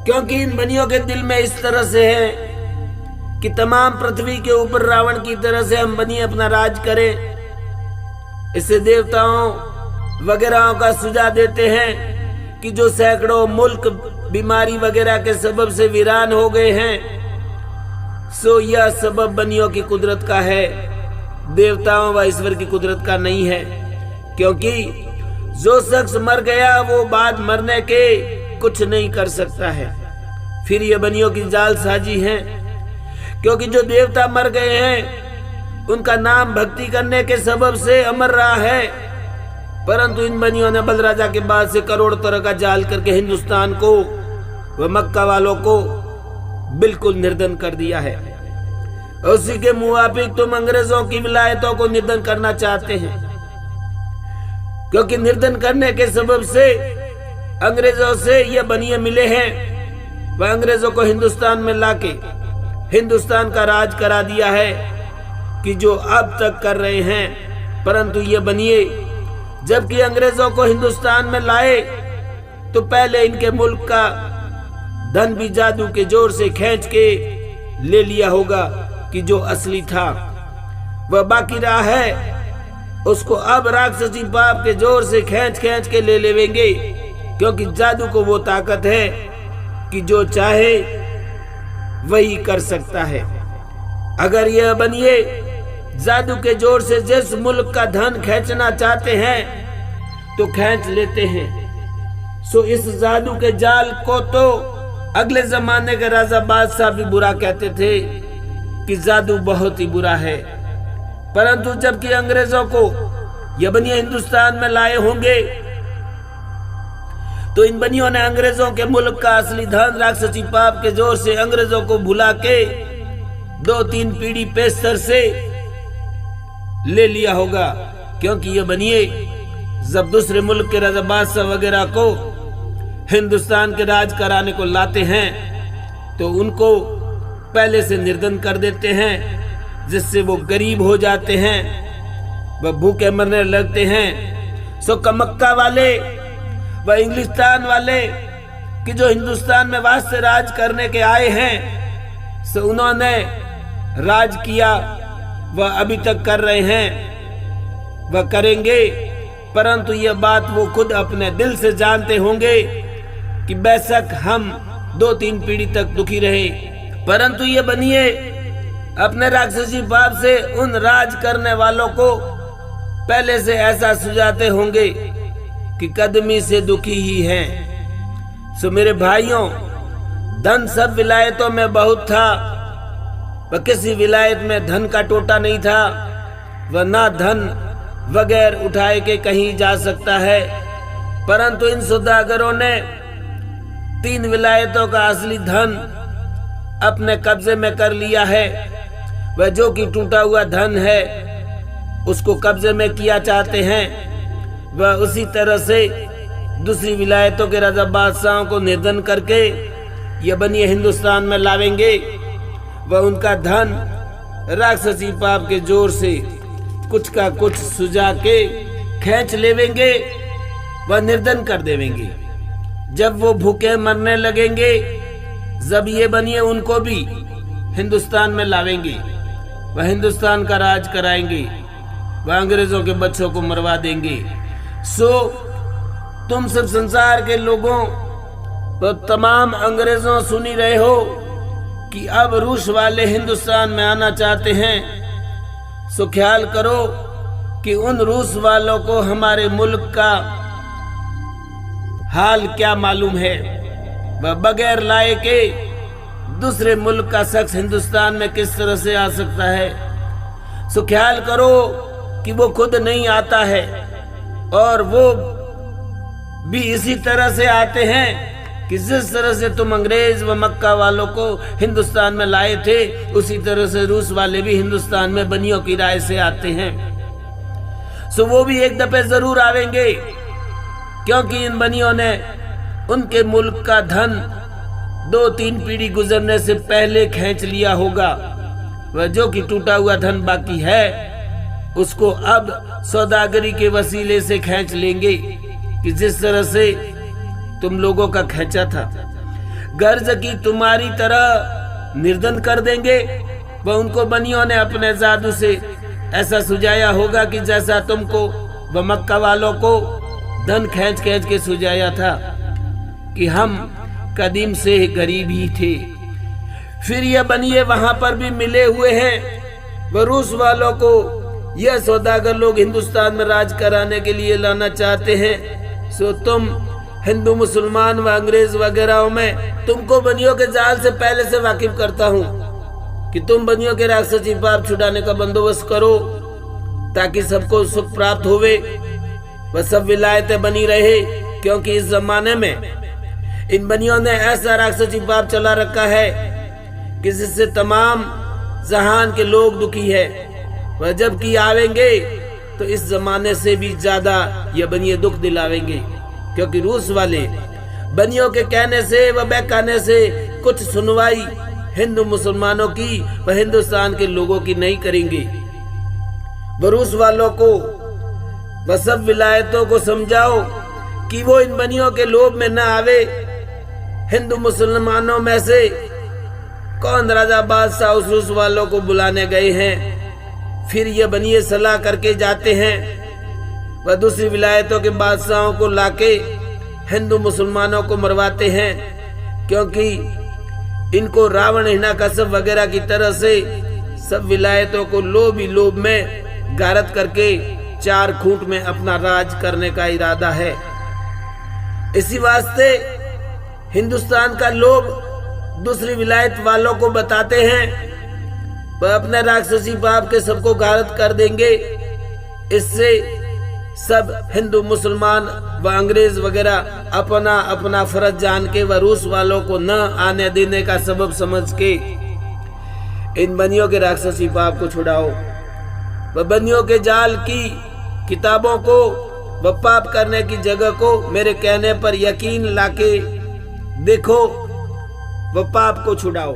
क्योंकि इन बनियों के दिल में इस तरह से है कि तमाम पृथ्वी के ऊपर रावण की तरह से हम बनिए अपना राज करें। इससे देवताओं वगैरह का सुझाव देते हैं कि जो सैकड़ों मुल्क बीमारी वगैरह के सबब से वीरान हो गए हैं, सो यह सबब बनियों की कुदरत का है, देवताओं व ईश्वर की कुदरत का नहीं है। क्योंकि जो शख्स मर गया वो बाद मरने के कुछ नहीं कर सकता है। फिर ये बनियों की जालसाजी है, क्योंकि जो देवता मर गए हैं उनका नाम भक्ति करने के सबब से अमर रहा है, परंतु इन बनियों ने बलराजा के बाद से करोड़ तरह का जाल करके हिंदुस्तान को व मक्का वालों को बिल्कुल निर्धन कर दिया है। उसी के मुवाफिक तुम अंग्रेजों की विलायतों को निर्धन करना चाहते हैं, क्योंकि निर्धन करने के सबब से अंग्रेजों से ये बनिए मिले हैं। वह अंग्रेजों को हिंदुस्तान में लाके हिंदुस्तान का राज करा दिया है कि जो अब तक कर रहे हैं। परंतु ये बनिए जबकि अंग्रेजों को हिंदुस्तान में लाए तो पहले इनके मुल्क का धन भी जादू के जोर से खींच के ले लिया होगा कि जो असली था वह बाकी रहा है, उसको अब राक्षसी पाप के जोर से खींच के ले लेंगे। क्योंकि जादू को वो ताकत है कि जो चाहे वही कर सकता है। अगर यह बनिए जादू के जोर से जिस मुल्क का धन खींचना चाहते हैं तो खींच लेते हैं। सो इस जादू के जाल को तो अगले जमाने के राजा बादशाह भी बुरा कहते थे कि जादू बहुत ही बुरा है। परंतु जबकि अंग्रेजों को यह बनिए हिंदुस्तान में लाए होंगे तो इन बनियों ने अंग्रेजों के मुल्क का असली धन राक्षसी पाप के जोर से अंग्रेजों को भुला के 2-3 पीढ़ी पेशतर से ले लिया होगा। क्योंकि ये बनिए जब दूसरे मुल्क के राजा बादशाह वगैरह को हिंदुस्तान के राज कराने को लाते हैं तो उनको पहले से निर्धन कर देते हैं, जिससे वो गरीब हो जाते हैं, वह भूखे मरने लगते हैं। सो मक्का वाले व इंग्लिस्तान वाले कि जो हिंदुस्तान में वास्ते राज करने के आए हैं, सो उन्होंने राज किया, वह अभी तक कर रहे हैं, वह करेंगे। परंतु यह बात वो खुद अपने दिल से जानते होंगे कि बेशक हम 2-3 पीढ़ी तक दुखी रहे, परंतु ये बनिए अपने राक्षसी पाप से उन राज करने वालों को पहले से ऐसा सुझाते होंगे कि कदमी से दुखी ही हैं। सो मेरे भाइयों, धन सब विलायतों में बहुत था, वह किसी विलायत में धन का टोटा नहीं था, वह ना धन बगैर उठाए के कहीं जा सकता है। परंतु इन सौदागरों ने 3 विलायतों का असली धन अपने कब्जे में कर लिया है। वह जो कि टूटा हुआ धन है उसको कब्जे में किया चाहते हैं। वह उसी तरह से दूसरी विलायतों के राजा बादशाहों को निर्धन करके ये बनिए हिंदुस्तान में लावेंगे। वह उनका धन राक्षसी पाप के जोर से कुछ का कुछ सुझा के खींच लेवेंगे, वह निर्धन कर देवेंगे। जब वो भूखे मरने लगेंगे जब ये बनिए उनको भी हिंदुस्तान में लावेंगे, वह हिंदुस्तान का राज कराएंगे, वह अंग्रेजों के बच्चों को मरवा देंगे। सो तुम सब संसार के लोगों तो तमाम अंग्रेजों सुनी रहे हो कि अब रूस वाले हिंदुस्तान में आना चाहते हैं। सो ख्याल करो कि उन रूस वालों को हमारे मुल्क का हाल क्या मालूम है। वह बगैर लाए के दूसरे मुल्क का शख्स हिंदुस्तान में किस तरह से आ सकता है। सो ख्याल करो कि वो खुद नहीं आता है और वो भी इसी तरह से आते हैं कि जिस तरह से तुम अंग्रेज व मक्का वालों को हिंदुस्तान में लाए थे उसी तरह से रूस वाले भी हिंदुस्तान में बनियों की राय से आते हैं। सो वो भी एक दफे जरूर आवेंगे, क्योंकि इन बनियों ने उनके मुल्क का धन 2-3 पीढ़ी गुजरने से पहले खींच लिया होगा। वह जो कि टूटा हुआ धन बाकी है उसको अब सौदागरी के वसीले से खींच लेंगे कि जिस तरह से तुम लोगों का खींचा था। गर्ज की तुम्हारी तरह निर्धन कर देंगे। वह उनको बनियों ने अपने जादू से ऐसा सुझाया होगा कि जैसा तुमको व मक्का वालों को धन खींच खींच के सुझाया था कि हम कदीम से गरीब ही थे। फिर ये बनिए वहां पर भी मिले हुए हैं। वह रूस वालों को यह सौदागर लोग हिंदुस्तान में राज कराने के लिए लाना चाहते हैं। सो तुम हिंदू मुसलमान व अंग्रेज वगैरह में तुमको बनियों के जाल से पहले से वाकिफ करता हूँ कि तुम बनियों के राक्षसी पाप छुड़ाने का बंदोबस्त करो ताकि सबको सुख प्राप्त होवे वह सब विलायतें बनी रहे। क्योंकि इस जमाने में इन बनियों ने ऐसा राक्षसी पाप चला रखा है कि जिससे तमाम जहान के लोग दुखी है। वह जबकि आवेंगे तो इस जमाने से भी ज्यादा यह बनिए दुख दिलावेंगे। क्योंकि रूस वाले बनियों के कहने से व बहकाने से कुछ सुनवाई हिंदू मुसलमानों की व हिंदुस्तान के लोगों की नहीं करेंगे। वह रूस वालों को वह सब विलायतों को समझाओ कि वो इन बनियों के लोभ में न आवे। हिंदू मुसलमानों में से कौन राजा बादशाह उस रूस वालों को बुलाने गए हैं। फिर ये बनिए सलाह करके जाते हैं। वह दूसरी विलायतों के बादशाहों को लाके हिंदू मुसलमानों को मरवाते हैं। क्योंकि इनको रावण हिरण्यकश्यप वगैरह की तरह से सब विलायतों को लोभ ही लोभ में गारत करके 4 खूंट में अपना राज करने का इरादा है। इसी वास्ते हिंदुस्तान का लोग दूसरी विलायत वालों को बताते हैं वह अपने राक्षसी पाप के सबको गारत कर देंगे। इससे सब हिंदू मुसलमान व अंग्रेज वगैरह अपना अपना फर्ज जान के व रूस वालों को न आने देने का सबब समझ के इन बनियों के राक्षसी पाप को छुड़ाओ। वह बनियों के जाल की किताबों को व पाप करने की जगह को मेरे कहने पर यकीन लाके देखो व पाप को छुड़ाओ।